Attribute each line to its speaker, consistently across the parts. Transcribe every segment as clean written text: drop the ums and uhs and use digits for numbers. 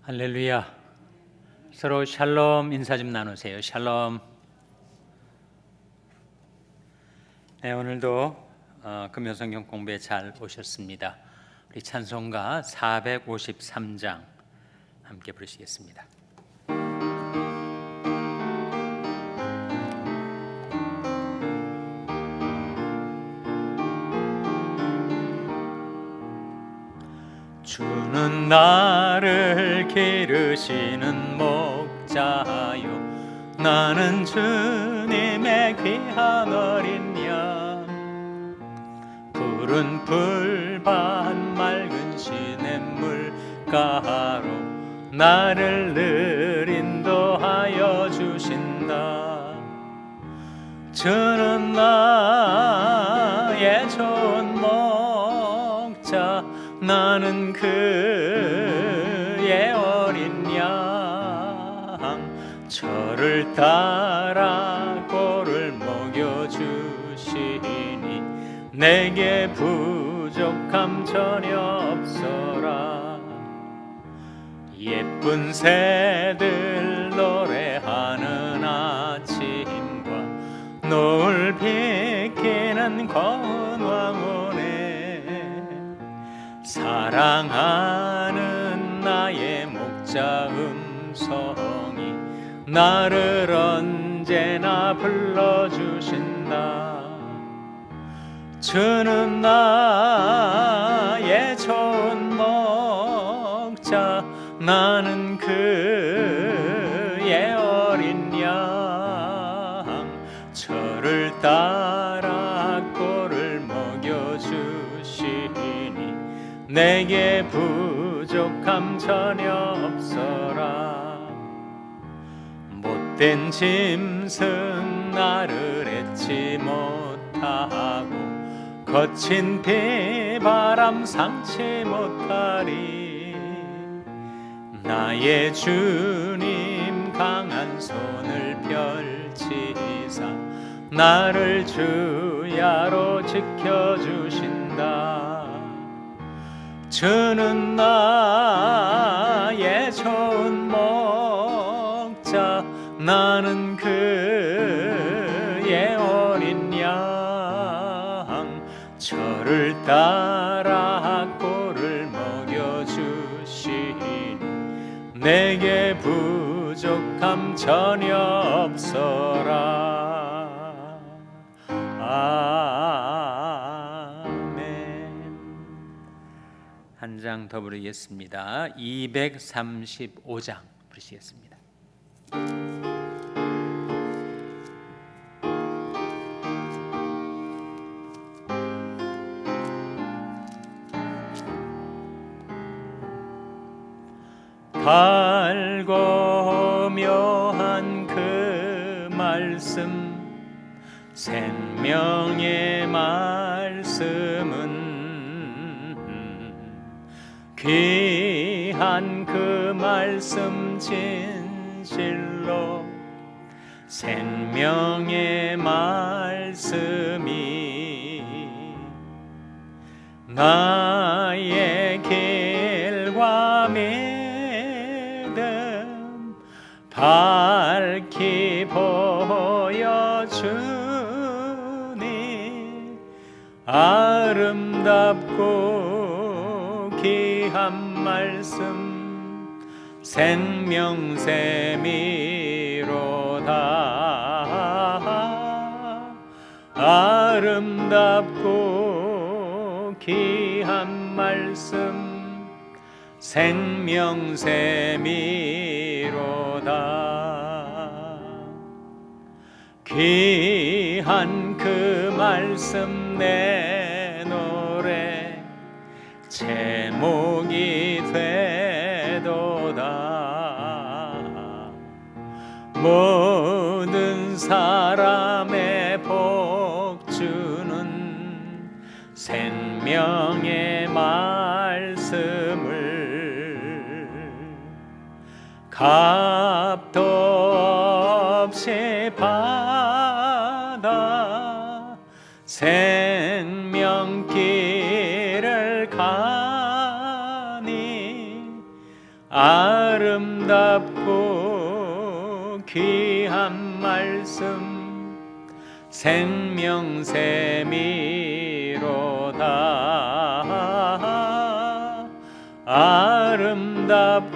Speaker 1: 할렐루야. 서로 샬롬 인사 좀 나누세요. 샬롬. 네, 오늘도 금요성경 공부에 잘 오셨습니다. 우리 찬송가 453장 함께 부르시겠습니다. 주는 나를 기르시는 목자요, 나는 주님의 귀한 어린 양. 푸른 풀밭 맑은 시냇물 가로 나를 늘 인도하여 주신다. 주는 나의 좋은 목자, 나는 그의 어린 양. 저를 따라 꼴을 먹여주시니 내게 부족함 전혀 없어라. 예쁜 새들 노래하는 아침과 노을 비키는 고운 황혼에 사랑하는 나의 목자 음성이 나를 언제나 불러주신다. 주는 나의 좋은 목자, 나는 그의 어린 양. 저를 따라 꼴을 먹여주시니 내게 부족함 전혀 없어라. 못된 짐승 나를 잊지 못하고 거친 비바람 상치 못하리. 나의 주님 강한 손을 펼치사 나를 주야로 지켜주신다. 주는 나의 좋은 목자, 나는 그의 어린 양. 저를 따라 꼴을 먹여주시니 내게 부족함 전혀 없어라. 한 장 더 부르겠습니다. 235장 부르시겠습니다. 달고 묘한 그 말씀, 생명의 말씀은 귀한 그 말씀 진실로 생명의 말씀이 나의 길과 믿음 밝히 보여주니 아름답고 귀한 말씀 생명샘이로다. 아름답고 귀한 말씀 생명샘이로다. 귀한 그 말씀 내 노래 제목이 되도다. 모든 사람의 복주는 생명의 말씀을 값도 없이 받아 생명길을 가니 아름답고 귀한 말씀 생명샘이로다. 아름답고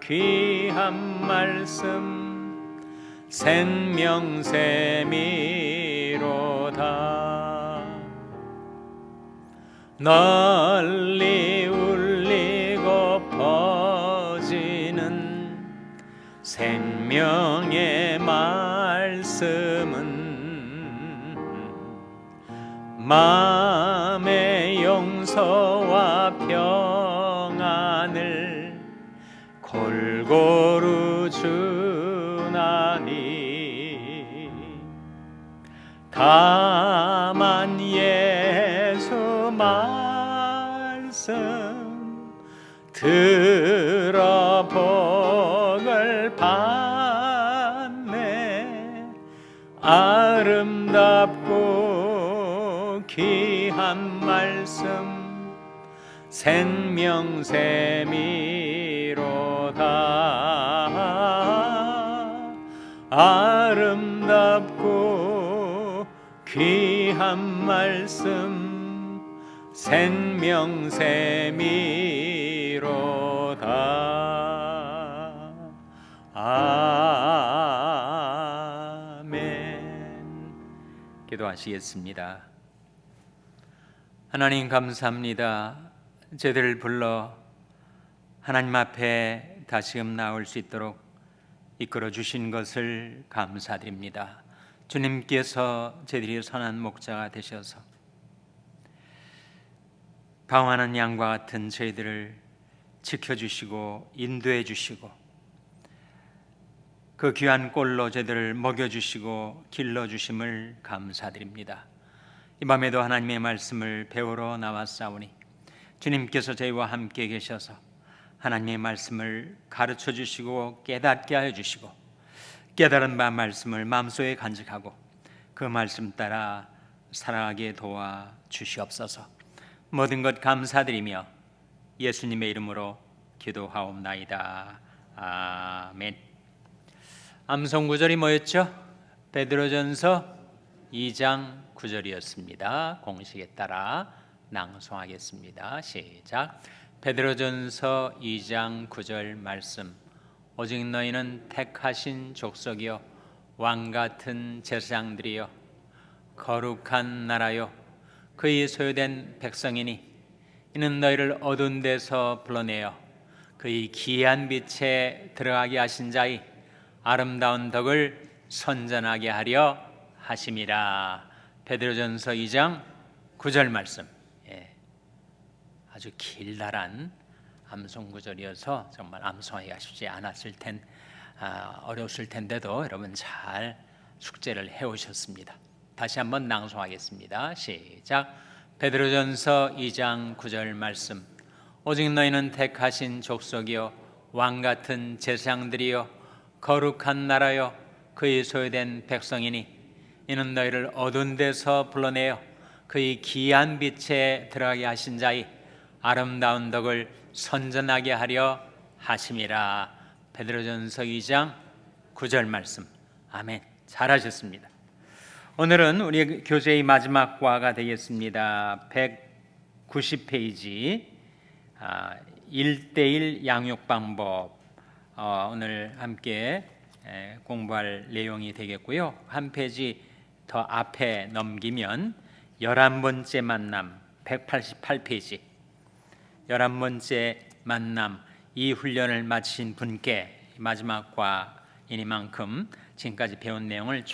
Speaker 1: 귀한 말씀 생명샘이로다. 널리 울리고 퍼지는 생명의 말씀은 마음의 용서와 평안을 골고루 주나니 다만 예수 말씀 들어 복을 받네. 아름답고 귀한 말씀 생명샘이로다. 아름답고 귀한 말씀 생명샘이로다. 아멘. 기도하시겠습니다. 하나님 감사합니다. 저희들을 불러 하나님 앞에 다시금 나올 수 있도록 이끌어 주신 것을 감사드립니다. 주님께서 저희들이 선한 목자가 되셔서 방황하는 양과 같은 저희들을 지켜주시고 인도해 주시고 그 귀한 꼴로 저희들을 먹여주시고 길러주심을 감사드립니다. 이 밤에도 하나님의 말씀을 배우러 나왔사오니 주님께서 저희와 함께 계셔서 하나님의 말씀을 가르쳐 주시고 깨닫게 하여 주시고 깨달은 바 말씀을 마음속에 간직하고 그 말씀 따라 살아가게 도와 주시옵소서. 모든 것 감사드리며 예수님의 이름으로 기도하옵나이다. 아멘. 암송 구절이 뭐였죠? 베드로전서 2장 9절이었습니다. 공식에 따라 낭송하겠습니다. 시작. 베드로전서 2장 9절 말씀. 오직 너희는 택하신 족속이요 왕같은 제사장들이요 거룩한 나라요 그의 소유된 백성이니 이는 너희를 어두운 데서 불러내어 그의 기이한 빛에 들어가게 하신 자의 아름다운 덕을 선전하게 하려 하심이라. 베드로전서 2장 9절 말씀. 아주 길다란 암송 구절이어서 정말 암송하기가 쉽지 않았을 어려웠을 텐데도 여러분 잘 숙제를 해오셨습니다. 다시 한번 낭송하겠습니다. 시작. 베드로전서 2장 9절 말씀. 오직 너희는 택하신 족속이요 왕같은 제사장들이요 거룩한 나라요 그의 소유된 백성이니 이는 너희를 어두운 데서 불러내어 그의 기이한 빛에 들어가게 하신 자의 아름다운 덕을 선전하게 하려 하심이라. 베드로전서 2장 9절 말씀. 아멘. 잘하셨습니다. 오늘은 우리 교재의 마지막 과가 되겠습니다. 190페이지 1:1 양육 방법. 오늘 함께 공부할 내용이 되겠고요. 한 페이지 더 앞에 넘기면 11번째 만남 188페이지 11번째 만남, 이 훈련을 마친 분께 마지막 과이니만큼 지금까지 배운 내용을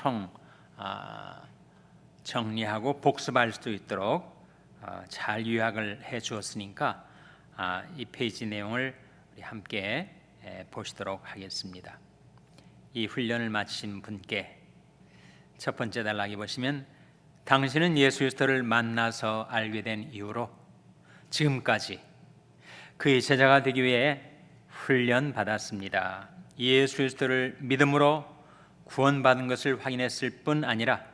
Speaker 1: 정리하고 복습할 수 있도록 잘 요약을 해 주었으니까 이 페이지 내용을 우리 함께 보시도록 하겠습니다. 이 훈련을 마친 분께 첫 번째 단락에 보시면 당신은 예수 그리스도를 만나서 알게 된 이후로 지금까지 그의 제자가 되기 위해 훈련 받았습니다. 예수 그리스도를 믿음으로 구원받은 것을 확인했을 뿐 아니라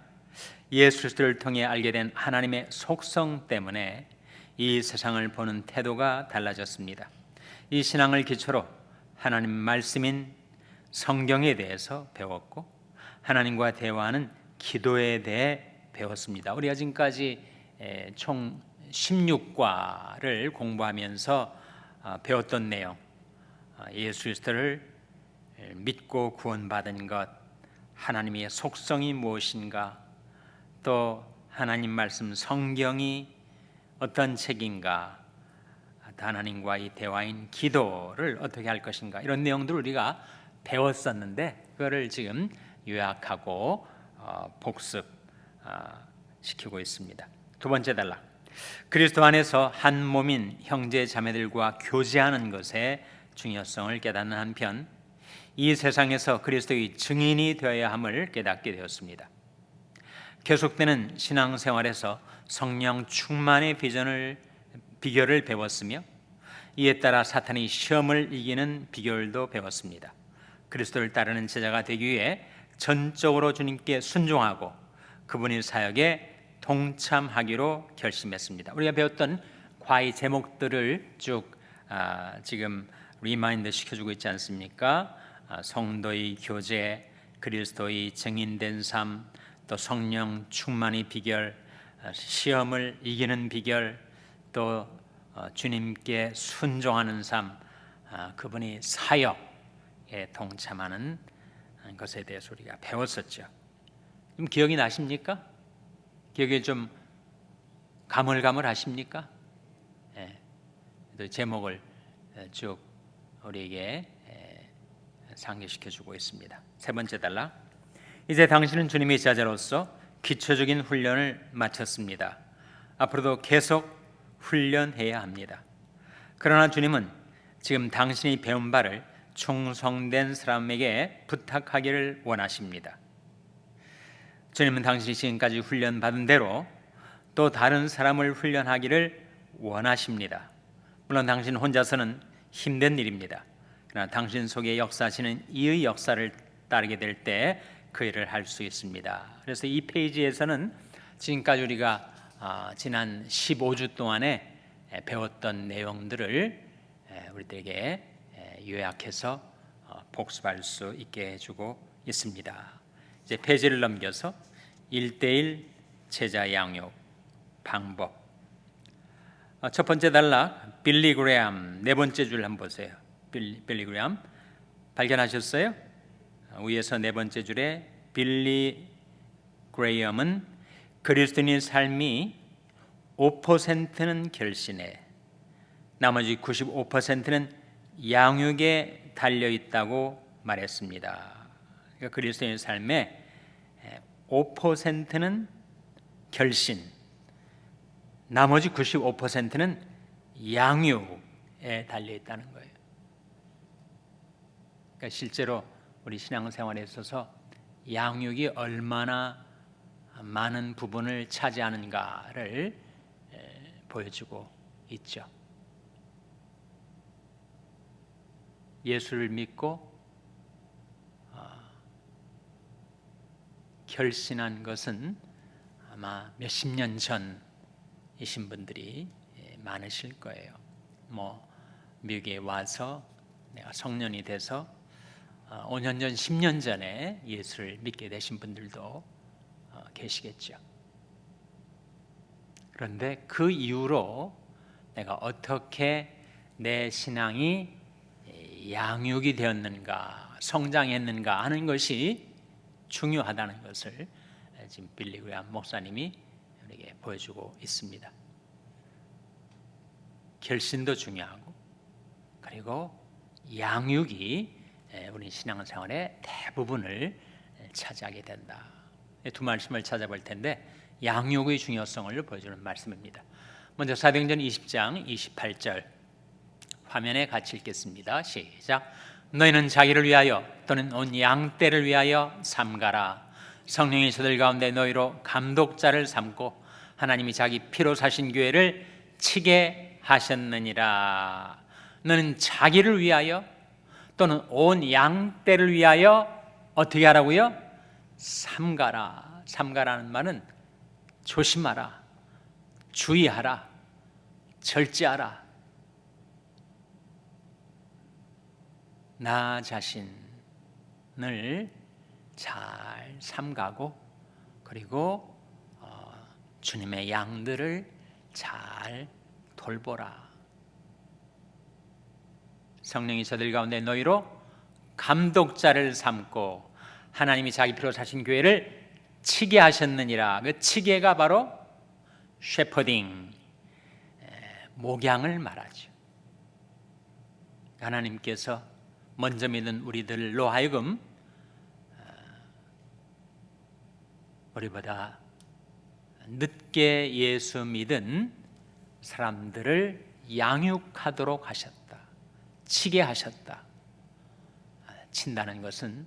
Speaker 1: 예수 그리스도를 통해 알게 된 하나님의 속성 때문에 이 세상을 보는 태도가 달라졌습니다. 이 신앙을 기초로 하나님 말씀인 성경에 대해서 배웠고 하나님과 대화하는 기도에 대해 배웠습니다. 우리가 지금까지 총 16과를 공부하면서 배웠던 내용, 예수 그리스도를 믿고 구원받은 것, 하나님의 속성이 무엇인가, 또 하나님 말씀 성경이 어떤 책인가, 하나님과의 대화인 기도를 어떻게 할 것인가, 이런 내용들을 우리가 배웠었는데 그거를 지금 요약하고 복습 시키고 있습니다. 두 번째 단락, 그리스도 안에서 한 몸인 형제 자매들과 교제하는 것의 중요성을 깨닫는 한편 이 세상에서 그리스도의 증인이 되어야 함을 깨닫게 되었습니다. 계속되는 신앙생활에서 성령 충만의 비결을 배웠으며 이에 따라 사탄의 시험을 이기는 비결도 배웠습니다. 그리스도를 따르는 제자가 되기 위해 전적으로 주님께 순종하고 그분의 사역에 동참하기로 결심했습니다. 우리가 배웠던 과의 제목들을 쭉 지금 리마인드 시켜주고 있지 않습니까? 성도의 교제, 그리스도의 증인된 삶, 또 성령 충만의 비결, 시험을 이기는 비결, 또 주님께 순종하는 삶, 그분이 사역에 동참하는 것에 대해서 우리가 배웠었죠. 좀 기억이 나십니까? 기억이 좀 가물가물하십니까? 또 제목을 쭉 우리에게 상기시켜주고 있습니다. 세 번째 단락, 이제 당신은 주님의 제자로서 기초적인 훈련을 마쳤습니다. 앞으로도 계속 훈련해야 합니다. 그러나 주님은 지금 당신이 배운 바를 충성된 사람에게 부탁하기를 원하십니다. 주님은 당신이 지금까지 훈련받은 대로 또 다른 사람을 훈련하기를 원하십니다. 물론 당신 혼자서는 힘든 일입니다. 그러나 당신 속에 역사하시는 이의 역사를 따르게 될 때 그 일을 할 수 있습니다. 그래서 이 페이지에서는 지금까지 우리가 지난 15주 동안에 배웠던 내용들을 우리들에게 요약해서 복습할 수 있게 해주고 있습니다. 이제 페이지를 넘겨서 1:1 제자 양육 방법. 첫 번째 단락, 빌리 그레함. 네 번째 줄 한번 보세요. 빌리 그레함 발견하셨어요? 위에서 네 번째 줄에 빌리 그레함은 그리스도인의 삶이 5%는 결신에, 나머지 95%는 양육에 달려 있다고 말했습니다. 그러니까 그리스도인의 삶의 5%는 결신, 나머지 95%는 양육에 달려 있다는 거예요. 그러니까 실제로 우리 신앙생활에 있어서 양육이 얼마나 많은 부분을 차지하는가를 보여주고 있죠. 예수를 믿고 결신한 것은 아마 몇십 년 전이신 분들이 많으실 거예요. 미국에 와서 내가 성년이 돼서 5년 전, 10년 전에 예수를 믿게 되신 분들도 계시겠죠. 그런데 그 이후로 내가 어떻게 내 신앙이 양육이 되었는가, 성장했는가 하는 것이 중요하다는 것을 지금 빌리 그레함 목사님이 우리에게 보여주고 있습니다. 결신도 중요하고, 그리고 양육이 우리 신앙생활의 대부분을 차지하게 된다. 두 말씀을 찾아볼 텐데 양육의 중요성을 보여주는 말씀입니다. 먼저 사도행전 20장 28절 화면에 같이 읽겠습니다. 시작. 너희는 자기를 위하여 또는 온 양떼를 위하여 삼가라. 성령이 저들 가운데 너희로 감독자를 삼고 하나님이 자기 피로 사신 교회를 치게 하셨느니라. 너는 자기를 위하여 또는 온 양떼를 위하여 어떻게 하라고요? 삼가라. 삼가라는 말은 조심하라, 주의하라, 절제하라. 나 자신을 잘 삼가고 그리고 주님의 양들을 잘 돌보라. 성령이 저들 가운데 너희로 감독자를 삼고 하나님이 자기 피로 사신 교회를 치게 하셨느니라. 그 치게가 바로 셰퍼딩, 목양을 말하죠. 하나님께서 먼저 믿은 우리들로 하여금 우리보다 늦게 예수 믿은 사람들을 양육하도록 하셨다. 치게 하셨다. 친다는 것은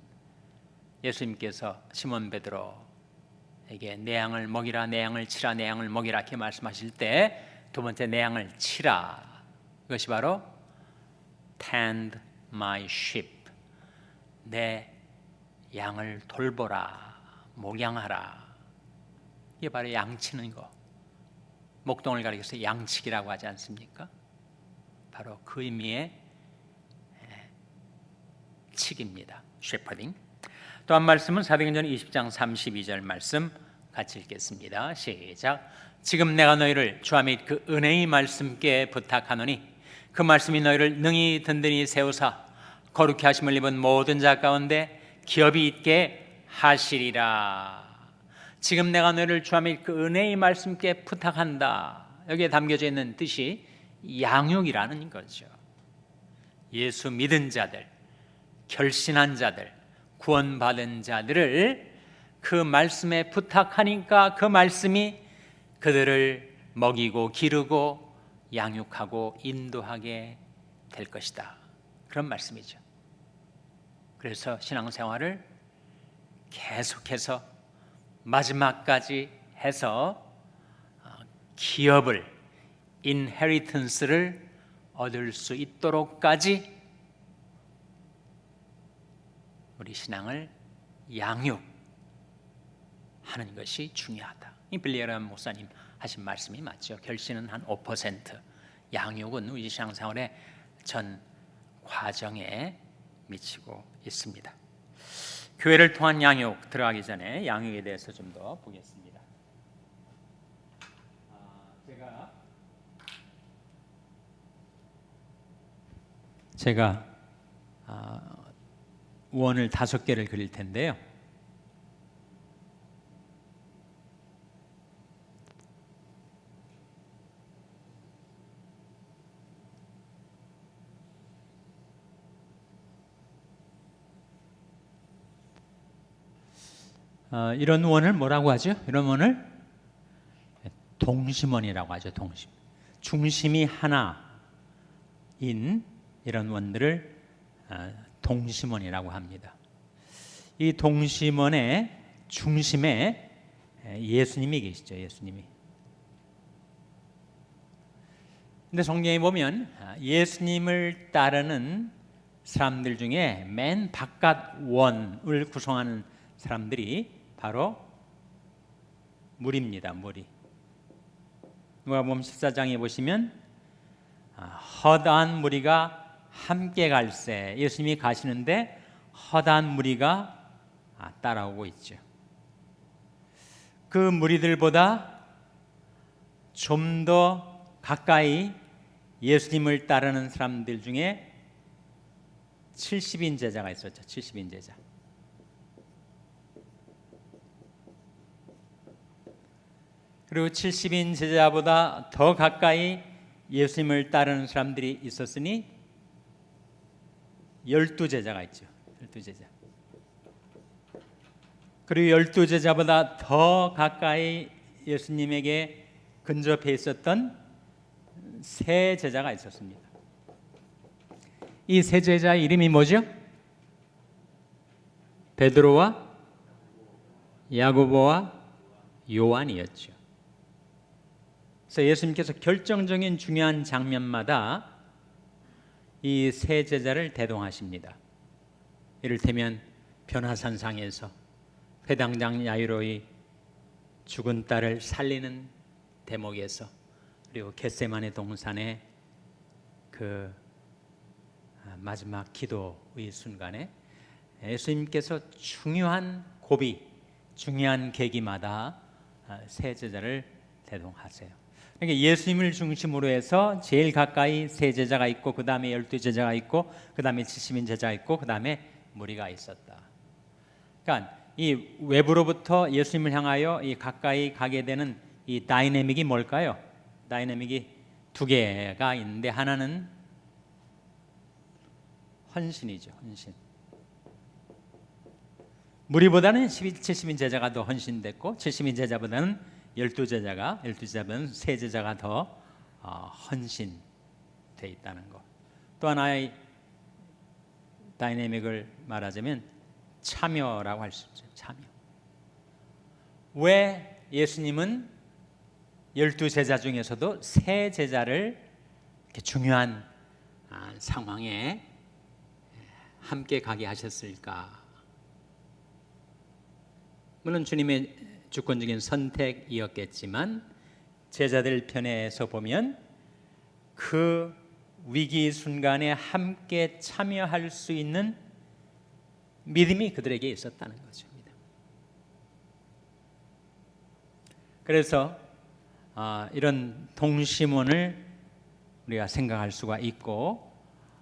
Speaker 1: 예수님께서 시몬 베드로에게 내 양을 먹이라, 내 양을 치라, 내 양을 먹이라 이렇게 말씀하실 때 두 번째 내 양을 치라. 그것이 바로 tend my sheep, 내 양을 돌보라, 목양하라. 이게 바로 양치는 거. 목동을 가리켜서 양치기라고 하지 않습니까? 바로 그 의미의 치기입니다. shepherding. 또 한 말씀은 사도행전 20장 32절 말씀 같이 읽겠습니다. 시작. 지금 내가 너희를 주와 및 그 은혜의 말씀께 부탁하노니 그 말씀이 너희를 능히 든든히 세우사 거룩히 하심을 입은 모든 자 가운데 기업이 있게 하시리라. 지금 내가 너희를 주와 및 그 은혜의 말씀께 부탁한다. 여기에 담겨져 있는 뜻이 양육이라는 거죠. 예수 믿은 자들, 결신한 자들, 구원받은 자들을 그 말씀에 부탁하니까 그 말씀이 그들을 먹이고 기르고 양육하고 인도하게 될 것이다. 그런 말씀이죠. 그래서 신앙생활을 계속해서 마지막까지 해서 기업을, 인헤리턴스를 얻을 수 있도록까지 우리 신앙을 양육하는 것이 중요하다. 이 빌리그람 목사님 하신 말씀이 맞죠. 결신은 한 5%, 양육은 우리 신앙생활의 전 과정에 미치고 있습니다. 교회를 통한 양육 들어가기 전에 양육에 대해서 좀 더 보겠습니다. 제가 원을 5개를 그릴 텐데요. 이런 원을 뭐라고 하죠? 이런 원을 동심원이라고 하죠. 동심. 중심이 하나인 이런 원들을 동심원이라고 합니다. 이 동심원의 중심에 예수님이 계시죠. 예수님이. 근데 성경에 보면 예수님을 따르는 사람들 중에 맨 바깥 원을 구성하는 사람들이 바로 무리입니다. 무리. 누가복음 14장에 보시면 허다한 무리가 함께 갈새, 예수님이 가시는데 허다한 무리가 따라오고 있죠. 그 무리들보다 좀 더 가까이 예수님을 따르는 사람들 중에 70인 제자가 있었죠. 70인 제자. 그리고 70인 제자보다 더 가까이 예수님을 따르는 사람들이 있었으니 12제자가 있죠. 12제자. 그리고 12제자보다 더 가까이 예수님에게 근접해 있었던 3제자가 있었습니다. 이 3제자의 이름이 뭐죠? 베드로와 야고보와 요한이었죠. 그래서 예수님께서 결정적인 중요한 장면마다 이 3제자를 대동하십니다. 이를테면 변화산상에서 회당장 야이로의 죽은 딸을 살리는 대목에서, 그리고 겟세마네 동산의 그 마지막 기도의 순간에 예수님께서 중요한 고비, 중요한 계기마다 세 제자를 대동하세요. 그러니까 예수님을 중심으로 해서 제일 가까이 세 제자가 있고, 그 다음에 12제자가 있고, 그 다음에 70인 제자가 있고, 그 다음에 무리가 있었다. 그러니까 이 외부로부터 예수님을 향하여 이 가까이 가게 되는 이 다이내믹이 뭘까요? 다이내믹이 두 개가 있는데, 하나는 헌신이죠. 헌신. 무리보다는 70인 제자가 더 헌신됐고, 70인 제자보다는 12제자보다는 세 제자가 더 헌신돼 있다는 것. 또 하나의 다이내믹을 말하자면 참여라고 할 수 있죠. 참여. 왜 예수님은 12제자 중에서도 세 제자를 이렇게 중요한 상황에 함께 가게 하셨을까? 물론 주님의 주권적인 선택이었겠지만, 제자들 편에서 보면 그 위기 순간에 함께 참여할 수 있는 믿음이 그들에게 있었다는 거죠. 그래서 이런 동심원을 우리가 생각할 수가 있고,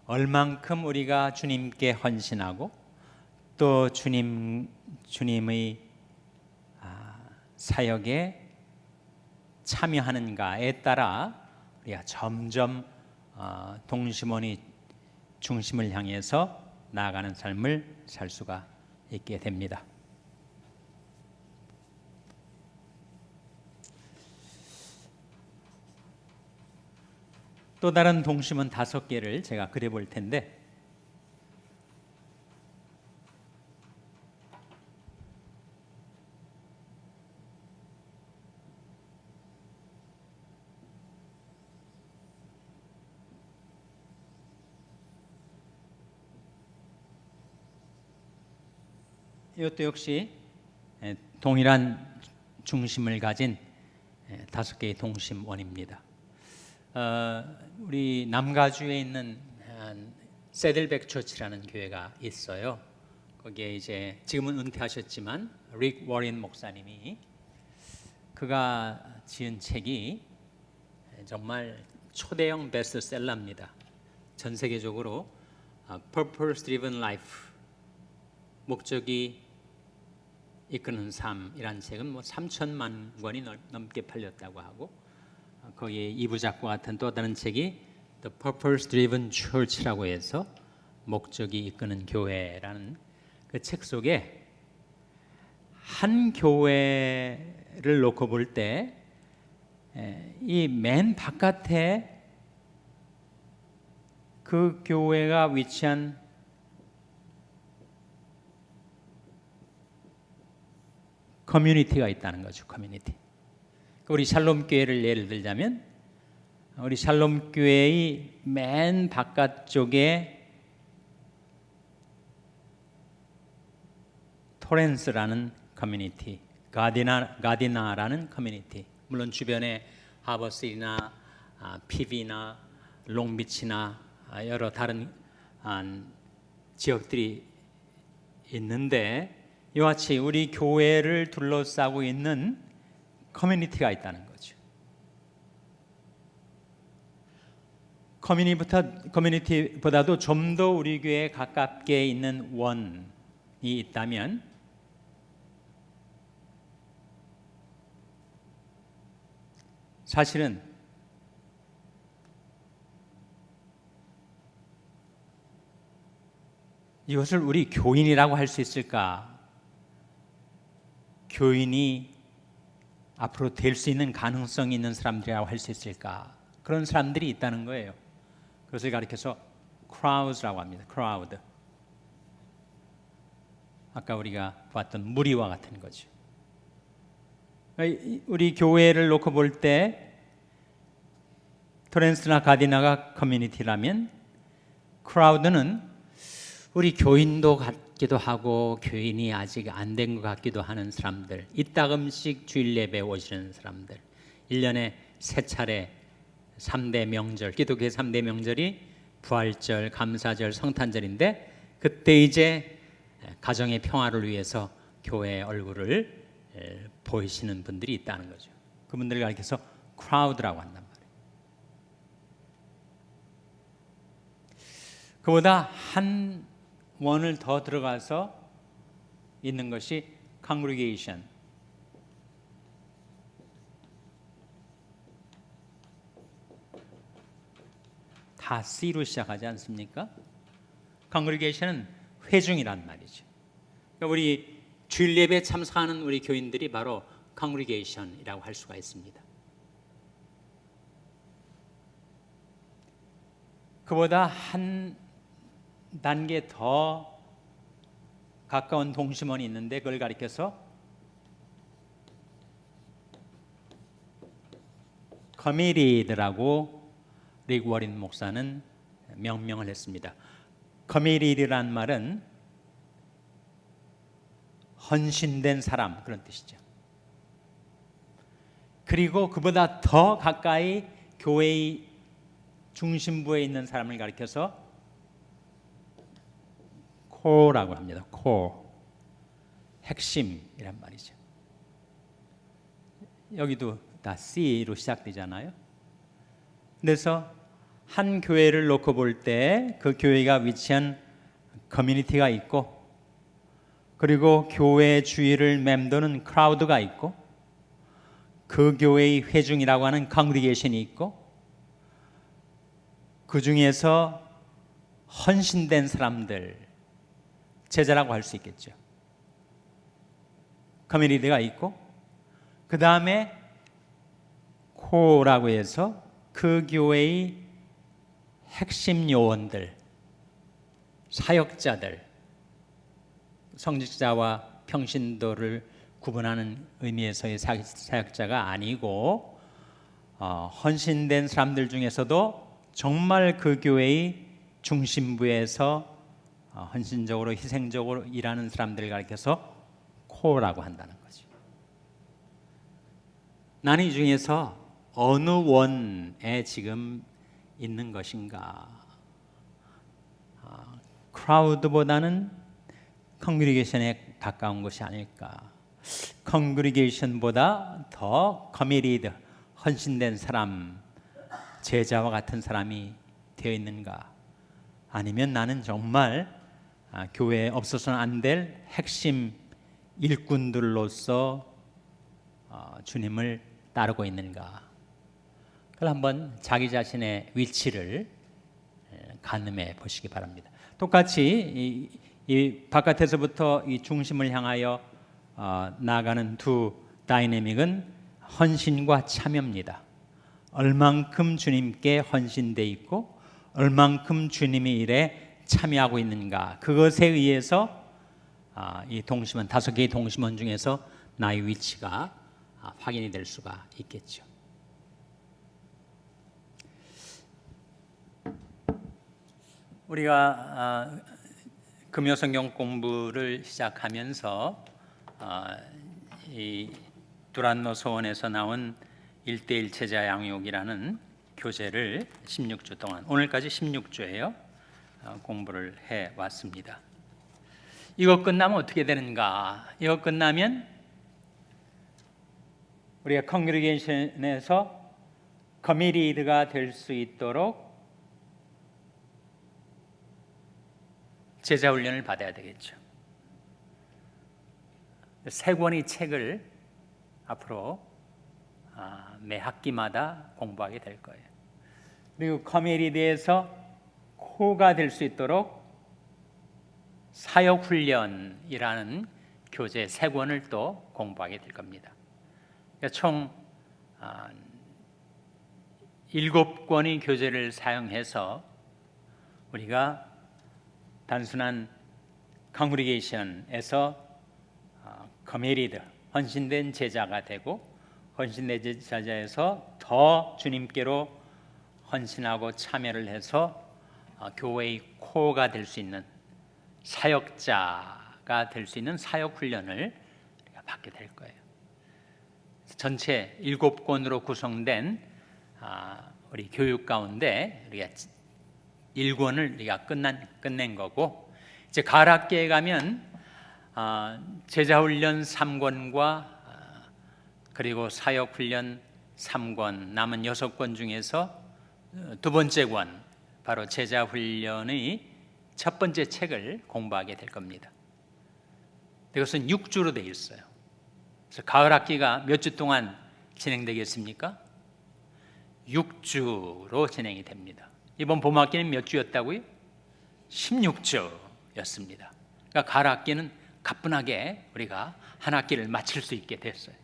Speaker 1: 얼만큼 우리가 주님께 헌신하고 또 주님의 사역에 참여하는가에 따라 우리가 점점 동심원이 중심을 향해서 나아가는 삶을 살 수가 있게 됩니다. 또 다른 동심원 5개를 제가 그려볼 텐데, 이것도 역시 동일한 중심을 가진 5개의 동심원입니다. 우리 남가주에 있는 세들백 처치라는 교회가 있어요. 거기에 이제 지금은 은퇴하셨지만 릭 워린 목사님이, 그가 지은 책이 정말 초대형 베스트셀러입니다. 전 세계적으로 Purpose Driven Life, 목적이 이끄는 삶이라는 책은 3천만 권이 넘게 팔렸다고 하고, 거기에 2부작과 같은 또 다른 책이 The Purpose Driven Church라고 해서 목적이 이끄는 교회라는 그 책 속에 한 교회를 놓고 볼 때 이 맨 바깥에 그 교회가 위치한 커뮤니티가 있다는 거죠. 커뮤니티. 우리 샬롬 교회를 예를 들자면, 우리 샬롬 교회의 맨 바깥쪽에 토렌스라는 커뮤니티, 가디나라는 커뮤니티, 물론 주변에 하버스나 피비나 롱비치나 여러 다른 지역들이 있는데, 이와 같이 우리 교회를 둘러싸고 있는 커뮤니티가 있다는 거죠. 커뮤니티보다도 좀 더 우리 교회에 가깝게 있는 원이 있다면, 사실은 이것을 우리 교인이라고 할 수 있을까? 교인이 앞으로 될 수 있는 가능성이 있는 사람들이라고 할 수 있을까? 그런 사람들이 있다는 거예요. 그것을 가리켜서 crowds라고 합니다. crowd. 아까 우리가 봤던 무리와 같은 거죠. 우리 교회를 놓고 볼 때 토렌스나 가디나가 커뮤니티라면, crowd는 우리 교인도 같기도 하고 교인이 아직 안 된 것 같기도 하는 사람들, 이따금씩 주일 예배 오시는 사람들, 1년에 3차례 3대 명절, 기독교의 3대 명절이 부활절, 감사절, 성탄절인데 그때 이제 가정의 평화를 위해서 교회의 얼굴을 보이시는 분들이 있다는 거죠. 그분들을 가리켜서 크라우드라고 한단 말이에요. 그보다 한 원을 더 들어가서 있는 것이 congregation. 다 C로 시작하지 않습니까? congregation은 회중이란 말이죠. 그러니까 우리 주일 예배에 참석하는 우리 교인들이 바로 congregation이라고 할 수가 있습니다. 그보다 한 단계 더 가까운 동심원이 있는데 그걸 가리켜서 커미리드라고 릭 워린 목사는 명명을 했습니다. 커미리드란 말은 헌신된 사람 그런 뜻이죠. 그리고 그보다 더 가까이 교회의 중심부에 있는 사람을 가리켜서 코어라고 합니다. 코어, 핵심이란 말이죠. 여기도 다 C로 시작되잖아요. 그래서 한 교회를 놓고 볼 때 그 교회가 위치한 커뮤니티가 있고, 그리고 교회 주위를 맴도는 크라우드가 있고, 그 교회의 회중이라고 하는 컨그리게이션이 있고, 그 중에서 헌신된 사람들, 제자라고 할 수 있겠죠. 커뮤니티가 있고, 그 다음에 코라고 해서 그 교회의 핵심 요원들, 사역자들, 성직자와 평신도를 구분하는 의미에서의 사역자가 아니고 헌신된 사람들 중에서도 정말 그 교회의 중심부에서 헌신적으로 희생적으로 일하는 사람들을 가리켜서 코어라고 한다는 거죠. 나는 이 중에서 어느 원에 지금 있는 것인가? 크라우드보다는 컨그리게이션에 가까운 것이 아닐까? 컨그리게이션보다 더 커미리드, 헌신된 사람, 제자와 같은 사람이 되어 있는가? 아니면 나는 정말 교회에 없어서는 안 될 핵심 일꾼들로서 주님을 따르고 있는가? 그걸 한번 자기 자신의 위치를 가늠해 보시기 바랍니다. 똑같이 이 바깥에서부터 이 중심을 향하여 나아가는 두 다이내믹은 헌신과 참여입니다. 얼만큼 주님께 헌신돼 있고 얼만큼 주님의 일에 참여하고 있는가, 그것에 의해서 이 동심원, 5개의 동심원 중에서 나의 위치가 확인이 될 수가 있겠죠. 우리가 금요성경 공부를 시작하면서 이 두란노 소원에서 나온 1:1 제자 양육이라는 교재를 16주 동안, 오늘까지 16주예요, 공부를 해왔습니다. 이거 끝나면 어떻게 되는가? 이거 끝나면 우리가 컨그리게이션에서 커미리드가 될 수 있도록 제자 훈련을 받아야 되겠죠. 3권의 책을 앞으로 매 학기마다 공부하게 될 거예요. 그리고 커뮤니티에서 코가 될 수 있도록 사역훈련이라는 교재 3권을 또 공부하게 될 겁니다. 그러니까 총 7권의 교재를 사용해서 우리가 단순한 컨그리게이션에서 커미리드, 헌신된 제자가 되고, 헌신된 제자에서 더 주님께로 헌신하고 참여를 해서 교회의 코어가 될 수 있는, 사역자가 될 수 있는 사역 훈련을 우리가 받게 될 거예요. 전체 7권으로 구성된 우리 교육 가운데 우리가 1권을 우리가 끝낸 거고, 이제 가을 학기에 가면 제자훈련 3권과 그리고 사역훈련 3권, 남은 6권 중에서 두 번째 권, 바로 제자훈련의 첫 번째 책을 공부하게 될 겁니다. 이것은 6주로 되어 있어요. 그래서 가을 학기가 몇 주 동안 진행되겠습니까? 6주로 진행이 됩니다. 이번 봄 학기는 몇 주였다고요? 16주였습니다. 그러니까 가을 학기는 가뿐하게 우리가 한 학기를 마칠 수 있게 됐어요.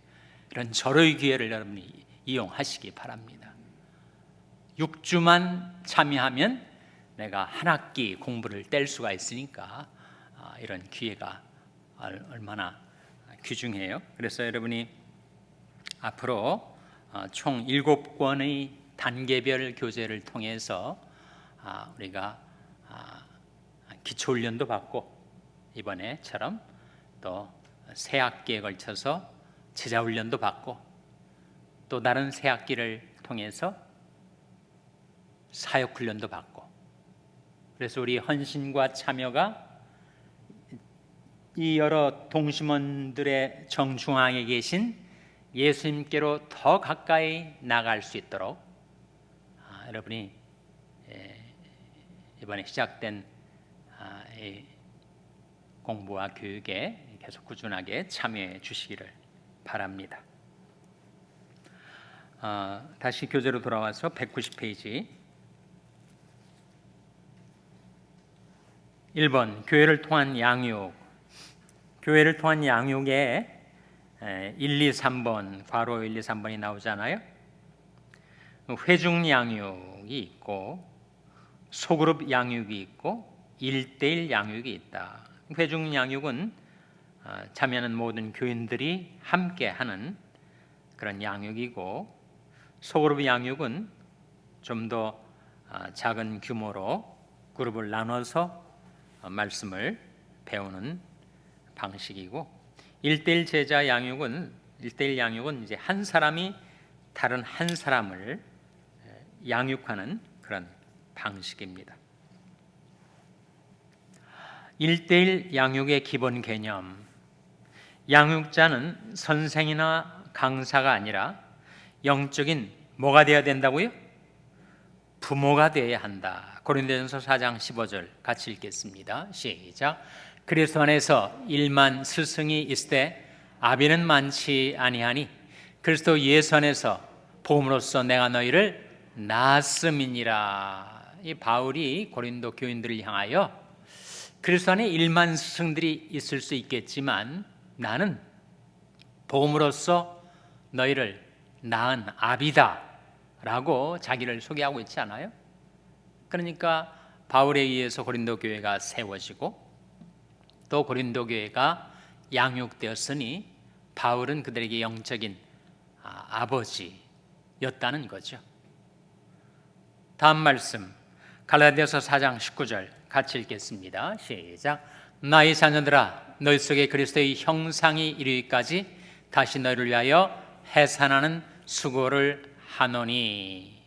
Speaker 1: 이런 절호의 기회를 여러분이 이용하시기 바랍니다. 6주만 참여하면 내가 한 학기 공부를 뗄 수가 있으니까 이런 기회가 얼마나 귀중해요. 그래서 여러분이 앞으로 총 7권의 단계별 교재를 통해서 우리가 기초훈련도 받고, 이번에처럼 또 새 학기에 걸쳐서 제자훈련도 받고, 또 다른 새 학기를 통해서 사역훈련도 받고, 그래서 우리 헌신과 참여가 이 여러 동심원들의 정중앙에 계신 예수님께로 더 가까이 나갈 수 있도록 여러분이 이번에 시작된 이 공부와 교육에 계속 꾸준하게 참여해 주시기를 바랍니다. 다시 교재로 돌아와서 190페이지 1번 교회를 통한 양육. 교회를 통한 양육에 1, 2, 3번, 괄호 1, 2, 3번이 나오잖아요. 회중 양육이 있고 소그룹 양육이 있고 1대1 양육이 있다. 회중 양육은 참여하는 모든 교인들이 함께 하는 그런 양육이고, 소그룹 양육은 좀 더 작은 규모로 그룹을 나눠서 말씀을 배우는 방식이고, 1대1 제자 양육은 1대1 양육은 이제 한 사람이 다른 한 사람을 양육하는 그런 방식입니다. 1대1 양육의 기본 개념. 양육자는 선생이나 강사가 아니라 영적인 뭐가 되어야 된다고요? 부모가 되어야 한다. 고린도전서 4장 15절 같이 읽겠습니다. 시작. 그리스도 안에서 1만 스승이 있으되 아비는 많지 아니하니 그리스도 예수 안에서 복음으로써 내가 너희를 낳았음이니라. 이 바울이 고린도 교인들을 향하여 그리스도 안에 1만 스승들이 있을 수 있겠지만 나는 복음으로써 너희를 낳은 아비다 라고 자기를 소개하고 있지 않아요? 그러니까 바울에 의해서 고린도 교회가 세워지고 또 고린도 교회가 양육되었으니 바울은 그들에게 영적인 아버지였다는 거죠. 다음 말씀 갈라디아서 4장 19절 같이 읽겠습니다. 시작. 나의 자녀들아 너희 속에 그리스도의 형상이 이르기까지 다시 너희를 위하여 해산하는 수고를 하노니.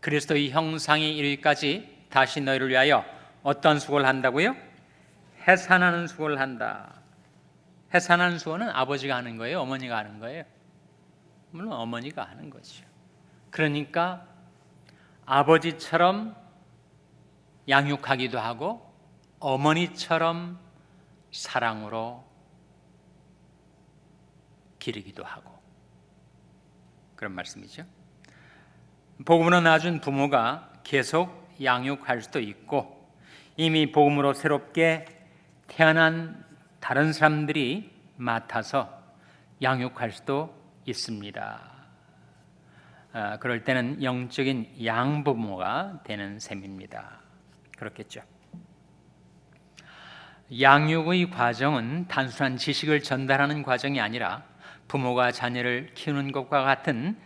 Speaker 1: 그리스도의 형상이 이르기까지 다시 너희를 위하여 어떤 수고를 한다고요? 해산하는 수고를 한다. 해산하는 수고는 아버지가 하는 거예요? 어머니가 하는 거예요? 물론 어머니가 하는 거죠. 그러니까 아버지처럼 양육하기도 하고 어머니처럼 사랑으로 기르기도 하고 그런 말씀이죠. 복음으로 낳아준 부모가 계속 양육할 수도 있고 이미 복음으로 새롭게 태어난 다른 사람들이 맡아서 양육할 수도 있습니다. 그럴 때는 영적인 양부모가 되는 셈입니다. 그렇겠죠. 양육의 과정은 단순한 지식을 전달하는 과정이 아니라 부모가 자녀를 키우는 것과 같은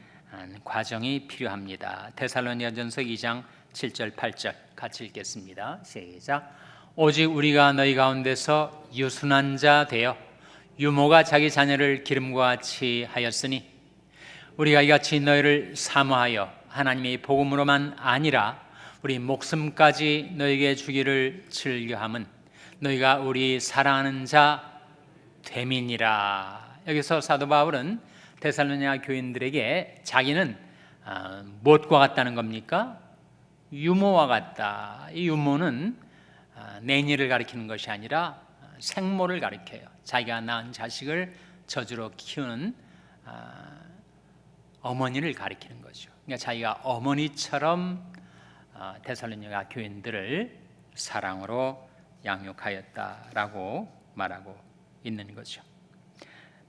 Speaker 1: 과정이 필요합니다. 데살로니가전서 2장 7절 8절 같이 읽겠습니다. 시작. 오직 우리가 너희 가운데서 유순한 자 되어 유모가 자기 자녀를 기름과 같이 하였으니 우리가 이같이 너희를 사모하여 하나님의 복음으로만 아니라 우리 목숨까지 너에게 주기를 즐겨함은 너희가 우리 사랑하는 자 됨이니라. 여기서 사도 바울은 데살로니가 교인들에게 자기는 무엇과 같다는 겁니까? 유모와 같다. 이 유모는 내니를 가리키는 것이 아니라 생모를 가리켜요. 자기가 낳은 자식을 저주로 키우는 어머니를 가리키는 거죠. 그러니까 자기가 어머니처럼 데살로니가 교인들을 사랑으로 양육하였다라고 말하고 있는 거죠.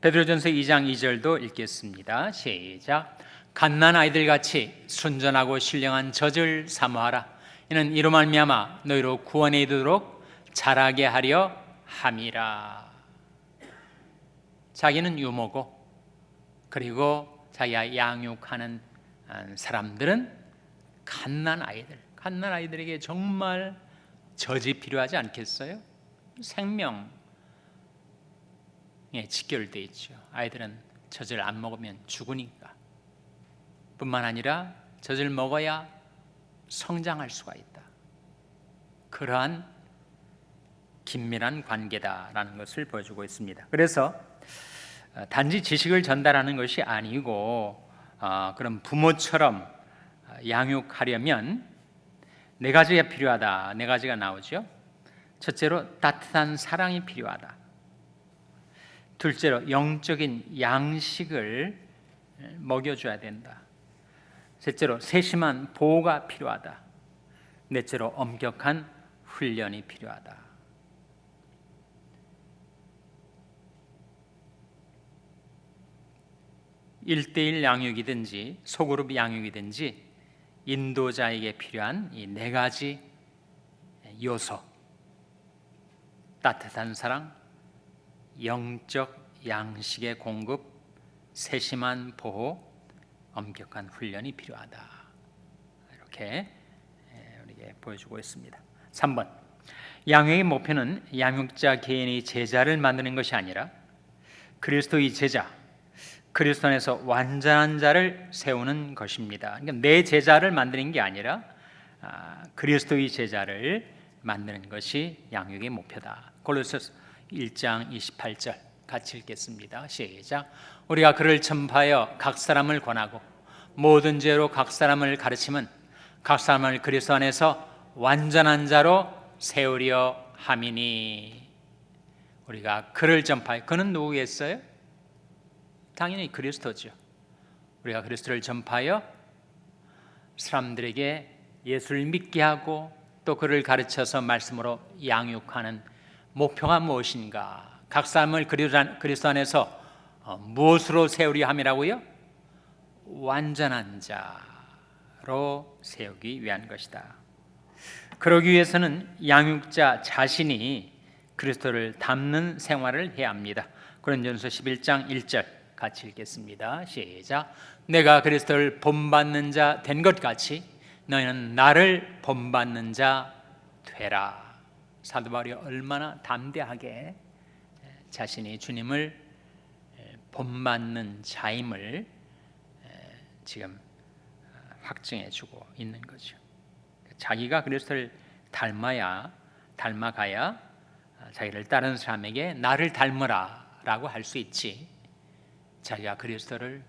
Speaker 1: 베드로전서 2장 2절도 읽겠습니다. 시작. 갓난 아이들 같이 순전하고 신령한 젖을 사모하라. 이는 이로 말미암아 너희로 구원에 이르도록 자라게 하려 함이라. 자기는 유모고, 그리고 자기가 양육하는 사람들은 갓난 아이들에게 정말 젖이 필요하지 않겠어요? 생명에 직결되어 있죠. 아이들은 젖을 안 먹으면 죽으니까. 뿐만 아니라 젖을 먹어야 성장할 수가 있다. 그러한 긴밀한 관계다라는 것을 보여주고 있습니다. 그래서 단지 지식을 전달하는 것이 아니고 그런 부모처럼 양육하려면 네 가지가 필요하다. 네 가지가 나오죠. 첫째로 따뜻한 사랑이 필요하다. 둘째로 영적인 양식을 먹여줘야 된다. 셋째로 세심한 보호가 필요하다. 넷째로 엄격한 훈련이 필요하다. 일대일 양육이든지 소그룹 양육이든지 인도자에게 필요한 이 네 가지 요소, 따뜻한 사랑, 영적 양식의 공급, 세심한 보호, 엄격한 훈련이 필요하다. 이렇게 우리에게 보여주고 있습니다. 3번, 양육의 목표는 양육자 개인의 제자를 만드는 것이 아니라 그리스도의 제자, 그리스도 안에서 완전한 자를 세우는 것입니다. 그러니까 내 제자를 만드는 게 아니라 그리스도의 제자를 만드는 것이 양육의 목표다. 골로새서 1장 28절 같이 읽겠습니다. 시작. 우리가 그를 전파하여 각 사람을 권하고 모든 죄로 각 사람을 가르치면 각 사람을 그리스도 안에서 완전한 자로 세우려 함이니. 우리가 그를 전파하여, 그는 누구겠어요? 당연히 그리스도죠. 우리가 그리스도를 전파하여 사람들에게 예수를 믿게 하고 또 그를 가르쳐서 말씀으로 양육하는 목표가 무엇인가? 각 사람을 그리스도 안에서 무엇으로 세우려 함이라고요? 완전한 자로 세우기 위한 것이다. 그러기 위해서는 양육자 자신이 그리스도를 닮는 생활을 해야 합니다. 고린도전서 11장 1절 같이 읽겠습니다. 시작. 내가 그리스도를 본받는 자 된 것 같이 너희는 나를 본받는 자 되라. 사도 바울이 얼마나 담대하게 자신이 주님을 본받는 자임을 지금 확증해 주고 있는 거죠. 자기가 그리스도를 닮아가야 자기를 따르는 사람에게 나를 닮으라 라고 할 수 있지, 자기가 그리스도를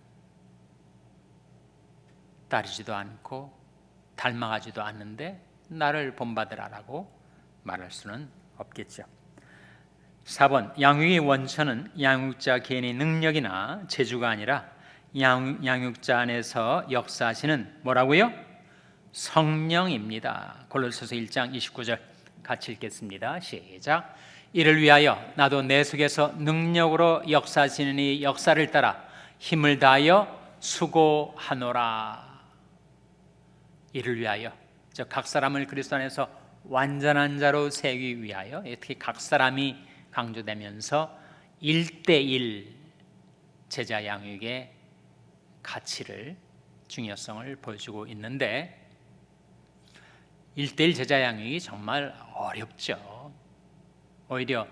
Speaker 1: 따르지도 않고 닮아가지도 않는데 나를 본받으라라고 말할 수는 없겠죠. 4번, 양육의 원천은 양육자 개인의 능력이나 재주가 아니라 양육자 안에서 역사하시는 뭐라고요? 성령입니다. 골로새서 1장 29절 같이 읽겠습니다. 시작. 이를 위하여 나도 내 속에서 능력으로 역사하시는 이 역사를 따라 힘을 다하여 수고하노라. 이를 위하여, 즉 각 사람을 그리스도 안에서 완전한 자로 세우기 위하여, 특히 각 사람이 강조되면서 1:1 제자 양육의 가치를, 중요성을 보여주고 있는데 1:1 제자 양육이 정말 어렵죠. 오히려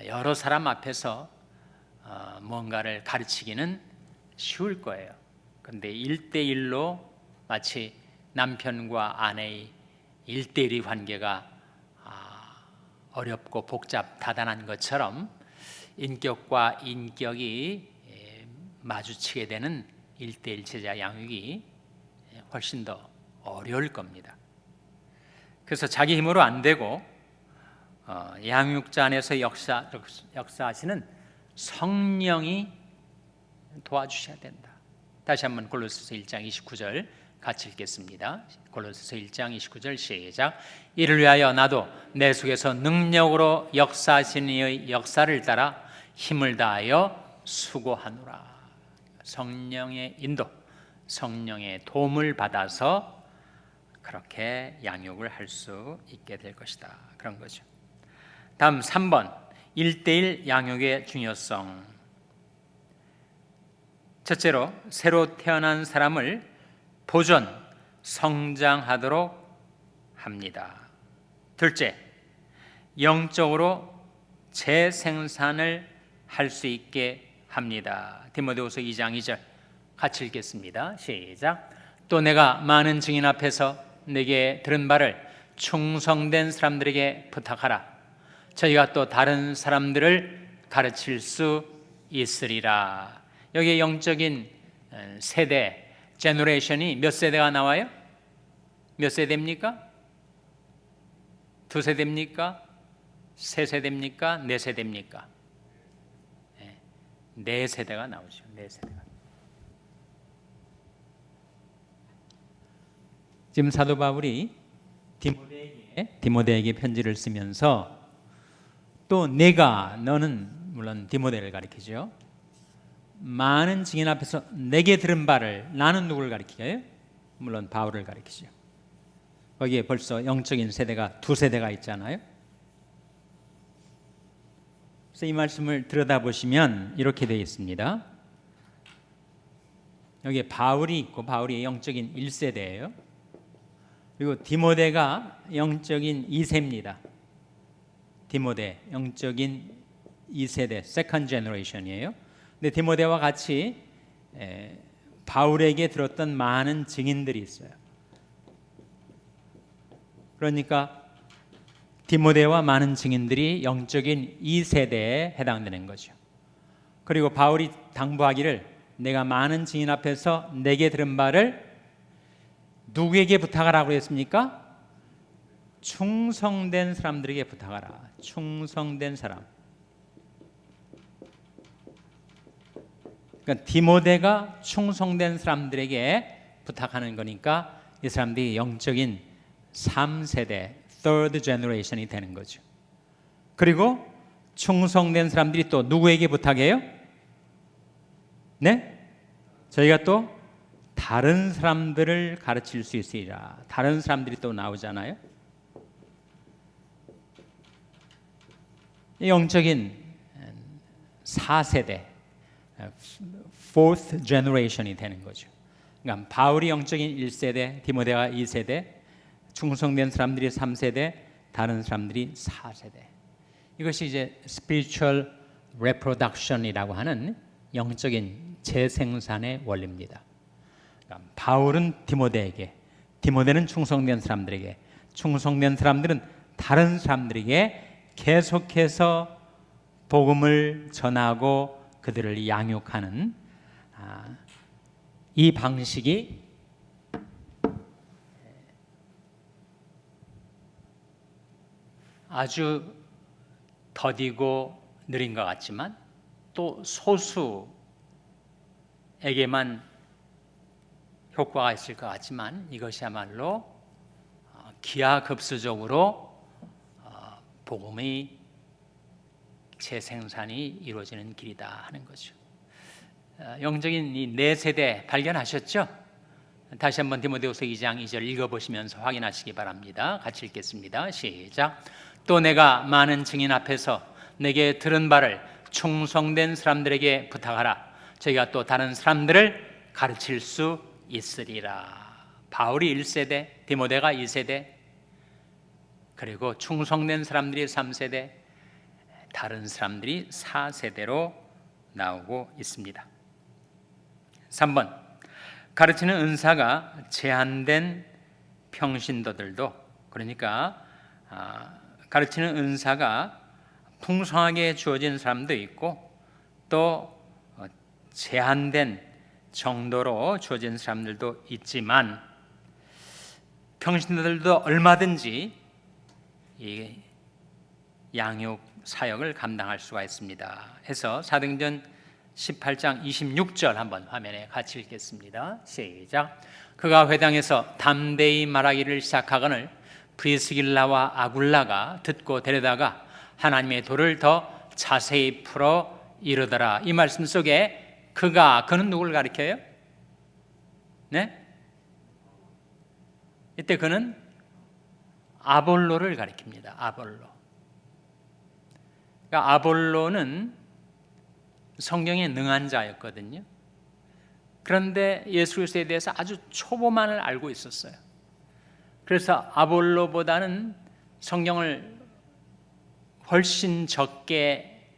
Speaker 1: 여러 사람 앞에서 뭔가를 가르치기는 쉬울 거예요. 그런데 1:1로 마치 남편과 아내의 1대1의 관계가 어렵고 복잡다단한 것처럼 인격과 인격이 마주치게 되는 1대1 제자 양육이 훨씬 더 어려울 겁니다. 그래서 자기 힘으로 안 되고 양육자 안에서 역사하시는 성령이 도와주셔야 된다. 다시 한번 골로새서 1장 29절 같이 읽겠습니다. 골로새서 1장 29절 시작. 이를 위하여 나도 내 속에서 능력으로 역사하시는 이의 역사를 따라 힘을 다하여 수고하노라. 성령의 인도, 성령의 도움을 받아서 그렇게 양육을 할 수 있게 될 것이다. 그런 거죠. 다음 3번 1대1 양육의 중요성. 첫째로 새로 태어난 사람을 보존, 성장하도록 합니다. 둘째, 영적으로 재생산을 할 수 있게 합니다. 디모데후서 2장 2절 같이 읽겠습니다. 시작. 또 내가 많은 증인 앞에서 내게 들은 바를 충성된 사람들에게 부탁하라. 저희가 또 다른 사람들을 가르칠 수 있으리라. 여기에 영적인 세대, 제너레이션이 몇 세대가 나와요? 몇 세대입니까? 2세대입니까? 3세대입니까? 4세대입니까? 4세대가 나오죠. 4세대가. 지금 사도 바울이 디모데에게 편지를 쓰면서 또 너는 물론 디모데를 가리키죠. 많은 증인 앞에서 내게 들은 바를, 나는 누구를 가리켜요? 물론 바울을 가리키죠. 거기에 벌써 영적인 세대가 2세대가 있잖아요. 그래서 이 말씀을 들여다보시면 이렇게 되어 있습니다. 여기에 바울이 있고, 바울이 영적인 1세대예요. 그리고 디모데가 영적인 2세입니다. 디모데 영적인 2세대, 세컨드 제너레이션이에요. 근데 디모데와 같이 바울에게 들었던 많은 증인들이 있어요. 그러니까 디모데와 많은 증인들이 영적인 2세대에 해당되는 거죠. 그리고 바울이 당부하기를 내가 많은 증인 앞에서 내게 들은 바를 누구에게 부탁하라고 했습니까? 충성된 사람들에게 부탁하라. 충성된 사람. 그러니까 디모데가 충성된 사람들에게 부탁하는 거니까 이 사람들이 영적인 3세대, third generation이 되는 거죠. 그리고 충성된 사람들이 또 누구에게 부탁해요? 네? 저희가 또 다른 사람들을 가르칠 수 있으리라. 다른 사람들이 또 나오잖아요. 영적인 4세대, fourth generation이 되는 거죠. 그러니까 바울이 영적인 1세대, 디모데가 2세대, 충성된 사람들이 3세대, 다른 사람들이 4세대. 이것이 이제 spiritual reproduction이라고 하는 영적인 재생산의 원리입니다. 그러니까 바울은 디모데에게, 디모데는 충성된 사람들에게, 충성된 사람들은 다른 사람들에게 계속해서 복음을 전하고 그들을 양육하는 이 방식이 아주 더디고 느린 것 같지만 또 소수에게만 효과가 있을 것 같지만 이것이야말로 기하급수적으로 복음의 재생산이 이루어지는 길이다 하는 거죠. 영적인 이 4세대 발견하셨죠? 다시 한번 디모데후서 2장 2절 읽어보시면서 확인하시기 바랍니다. 같이 읽겠습니다. 시작. 또 내가 많은 증인 앞에서 내게 들은 바를 충성된 사람들에게 부탁하라. 저희가 또 다른 사람들을 가르칠 수 있으리라. 바울이 1세대, 디모데가 2세대, 그리고 충성된 사람들이 3세대, 다른 사람들이 4세대로 나오고 있습니다. 3번, 가르치는 은사가 제한된 평신도들도 그러니까 가르치는 은사가 풍성하게 주어진 사람도 있고 또 제한된 정도로 주어진 사람들도 있지만 평신도들도 얼마든지 이 양육 사역을 감당할 수가 있습니다. 해서 사도행전 18장 26절 한번 화면에 같이 읽겠습니다. 시작. 그가 회당에서 담대히 말하기를 시작하거늘 브리스길라와 아굴라가 듣고 데려다가 하나님의 도를 더 자세히 풀어 이르더라. 이 말씀 속에 그는 누구를 가리켜요? 네? 이때 그는 아볼로를 가리킵니다. 아볼로. 그러니까 아볼로는 성경에 능한 자였거든요. 그런데 예수 그리스도에 대해서 아주 초보만을 알고 있었어요. 그래서 아볼로보다는 성경을 훨씬 적게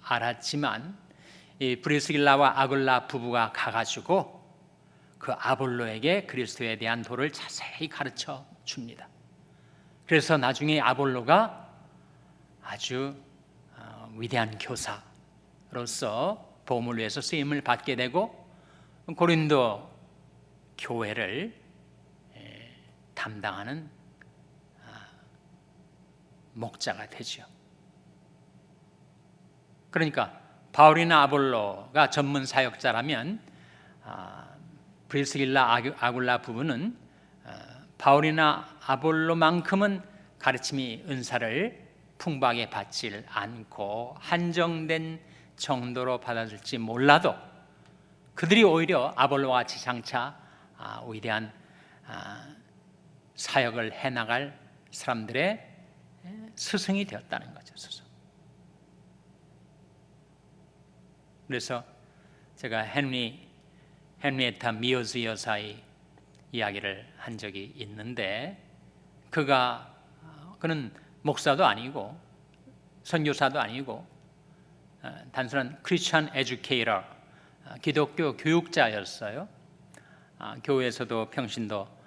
Speaker 1: 알았지만 이 브리스길라와 아굴라 부부가 가가지고 그 아볼로에게 그리스도에 대한 도를 자세히 가르쳐 줍니다. 그래서 나중에 아볼로가 아주 위대한 교사로서 복음을 위해서 쓰임을 받게 되고 고린도 교회를 담당하는 목자가 되죠. 그러니까 바울이나 아볼로가 전문 사역자라면 브리스길라 아굴라 부부는 바울이나 아볼로만큼은 가르침이 은사를 풍부하게 받지 않고 한정된 정도로 받아줄지 몰라도 그들이 오히려 아볼로와 같이 장차 위대한 사역을 해나갈 사람들의 스승이 되었다는 거죠. 스승. 그래서 제가 헨리에타 미어즈 여사의 이야기를 한 적이 있는데 그는 목사도 아니고 선교사도 아니고 단순한 크리스천 에듀케이터, 기독교 교육자였어요. 교회에서도 평신도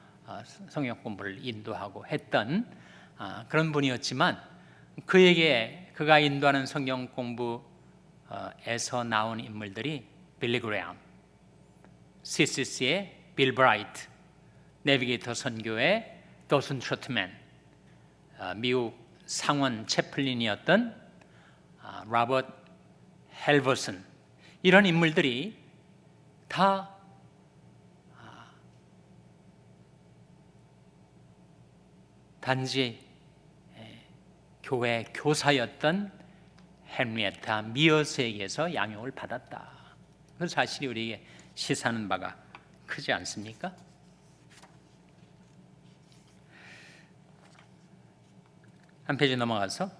Speaker 1: 성역 공부를 인도하고 했던 그런 분이었지만 그가 인도하는 성경 공부에서 나온 인물들이 빌리 그레엄, CCC의 빌 브라이트, 내비게이터 선교의 도슨 트로트맨, 미국 상원 채플린이었던 로버트 헬버슨, 이런 인물들이 다 단지 교회 교사였던 헨리에타 미어스에게서 양육을 받았다. 그 사실이 우리에게 시사하는 바가 크지 않습니까? 한 페이지 넘어가서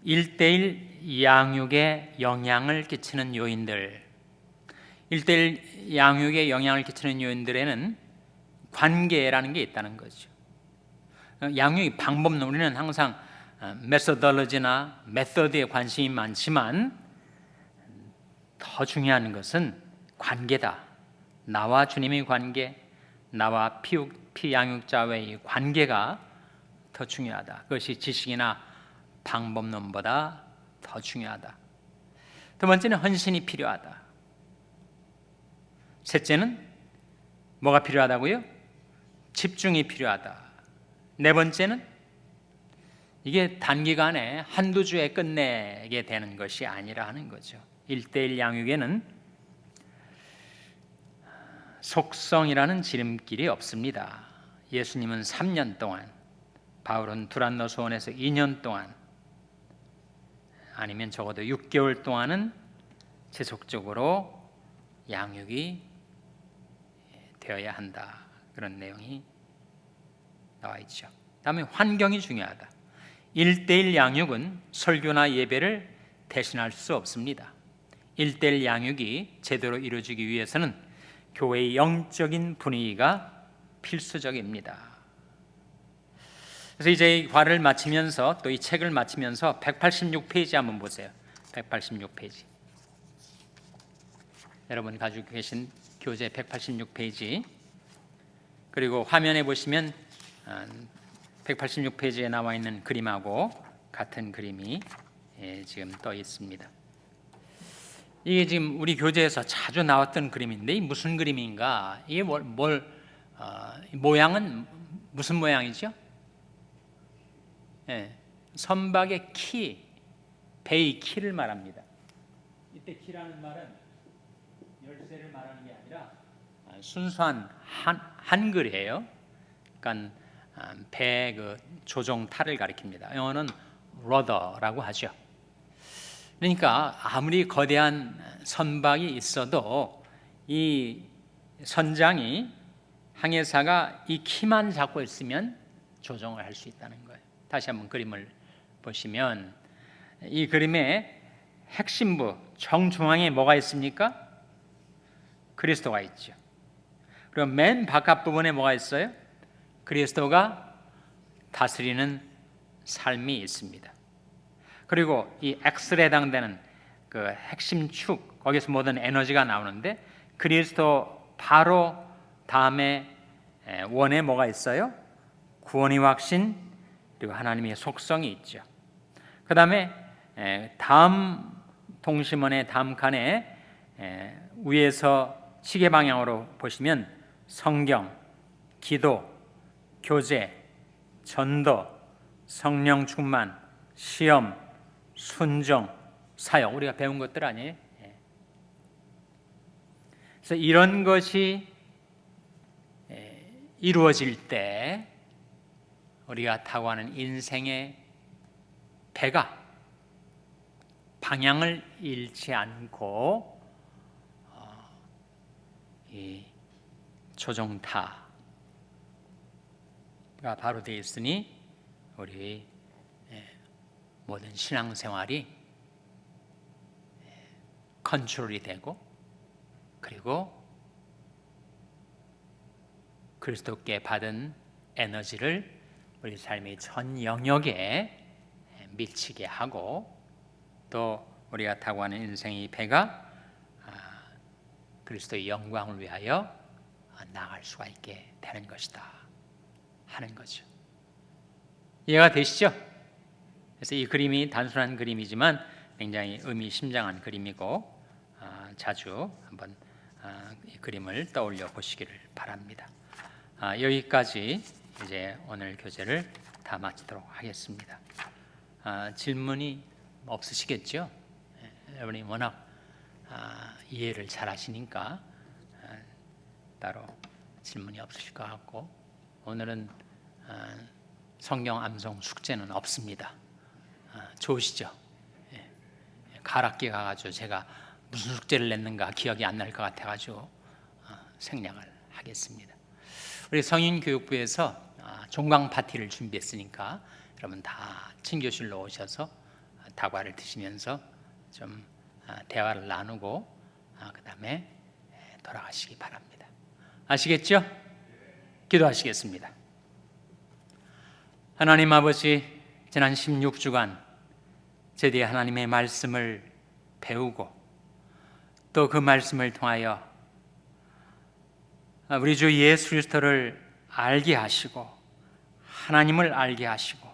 Speaker 1: 1:1 양육에 영향을 끼치는 요인들. 1:1 양육에 영향을 끼치는 요인들에는 관계라는 게 있다는 거죠. 양육의 방법론, 우리는 항상 메소돌로지나 메소드에 관심이 많지만 더 중요한 것은 관계다. 나와 주님의 관계, 나와 피양육자와의 관계가 더 중요하다. 그것이 지식이나 방법론보다 더 중요하다. 두 번째는 헌신이 필요하다. 셋째는 뭐가 필요하다고요? 집중이 필요하다. 네 번째는 이게 단기간에 한두 주에 끝내게 되는 것이 아니라 하는 거죠. 1:1 양육에는 속성이라는 지름길이 없습니다. 예수님은 3년 동안, 바울은 두란노 소원에서 2년 동안, 아니면 적어도 6개월 동안은 지속적으로 양육이 되어야 한다. 그런 내용이 나와 있죠. 다음에 환경이 중요하다. 1:1 양육은 설교나 예배를 대신할 수 없습니다. 1:1 양육이 제대로 이루어지기 위해서는 교회의 영적인 분위기가 필수적입니다. 그래서 이제 이 과를 마치면서, 또 이 책을 마치면서 186페이지 한번 보세요. 186페이지. 여러분 가지고 계신 교재 186페이지. 그리고 화면에 보시면 186페이지에 나와 있는 그림하고 같은 그림이 지금 떠 있습니다. 이게 지금 우리 교재에서 자주 나왔던 그림인데 무슨 그림인가? 이게 모양은 무슨 모양이죠? 선박의 키, 배의 키를 말합니다. 이때 키라는 말은 열쇠를 말하는 게 아니라 순수한 한글이에요. 그러니까 배 그 조종 탈을 가리킵니다. 영어는 rudder라고 하죠. 그러니까 아무리 거대한 선박이 있어도 이 선장이 항해사가 이 키만 잡고 있으면 조종을 할 수 있다는 거예요. 다시 한번 그림을 보시면 이 그림의 핵심부 정중앙에 뭐가 있습니까? 그리스도가 있죠. 그리고 맨 바깥 부분에 뭐가 있어요? 그리스도가 다스리는 삶이 있습니다. 그리고 이 X에 해당되는 그 핵심 축, 거기서 모든 에너지가 나오는데 그리스도 바로 다음에 원에 뭐가 있어요? 구원의 확신, 그리고 하나님의 속성이 있죠. 그 다음에 다음 동심원의 다음 칸에 위에서 시계 방향으로 보시면 성경, 기도, 교제, 전도, 성령 충만, 시험, 순종, 사역, 우리가 배운 것들 아니에요? 그래서 이런 것이 이루어질 때 우리가 타고 가는 인생의 배가 방향을 잃지 않고 이 조종타가 바로 되어 있으니 우리 모든 신앙생활이 컨트롤이 되고 그리고 그리스도께 받은 에너지를 우리 삶의 전 영역에 미치게 하고 또 우리가 타고 가는 인생의 배가 그리스도의 영광을 위하여 나아갈 수가 있게 되는 것이다 하는 거죠. 이해가 되시죠? 그래서 이 그림이 단순한 그림이지만 굉장히 의미심장한 그림이고 자주 한번 이 그림을 떠올려 보시기를 바랍니다. 여기까지 이제 오늘 교재를 다 마치도록 하겠습니다. 질문이 없으시겠죠? 여러분이 워낙 이해를 잘 하시니까 따로 질문이 없으실 것 같고 오늘은 성경 암송 숙제는 없습니다. 좋으시죠? 가락기 가가지고 제가 무슨 숙제를 냈는가 기억이 안 날 것 같아가지고 생략을 하겠습니다. 우리 성인교육부에서 종강 파티를 준비했으니까 여러분 다 친교실로 오셔서 다과를 드시면서 좀 대화를 나누고 그 다음에 돌아가시기 바랍니다. 아시겠죠? 기도하시겠습니다. 하나님 아버지, 지난 16주간 제디 하나님의 말씀을 배우고 또 그 말씀을 통하여 우리 주 예수 그리스도를 알게 하시고 하나님을 알게 하시고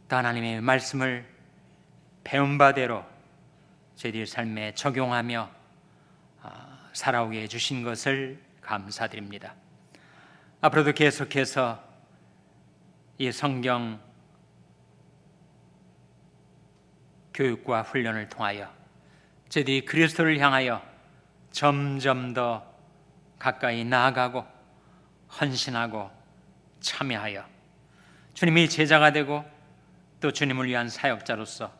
Speaker 1: 또 하나님의 말씀을 배운 바대로 저희들 삶에 적용하며 살아오게 해주신 것을 감사드립니다. 앞으로도 계속해서 이 성경 교육과 훈련을 통하여 저희들이 그리스도를 향하여 점점 더 가까이 나아가고 헌신하고 참여하여 주님의 제자가 되고 또 주님을 위한 사역자로서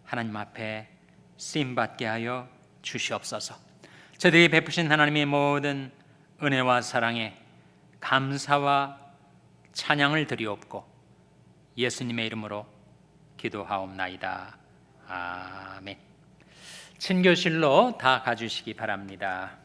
Speaker 1: 하나님 앞에 쓰임받게 하여 주시옵소서. 저희들이 베푸신 하나님의 모든 은혜와 사랑에 감사와 찬양을 드리옵고 예수님의 이름으로 기도하옵나이다. 아멘. 친교실로 다 가주시기 바랍니다.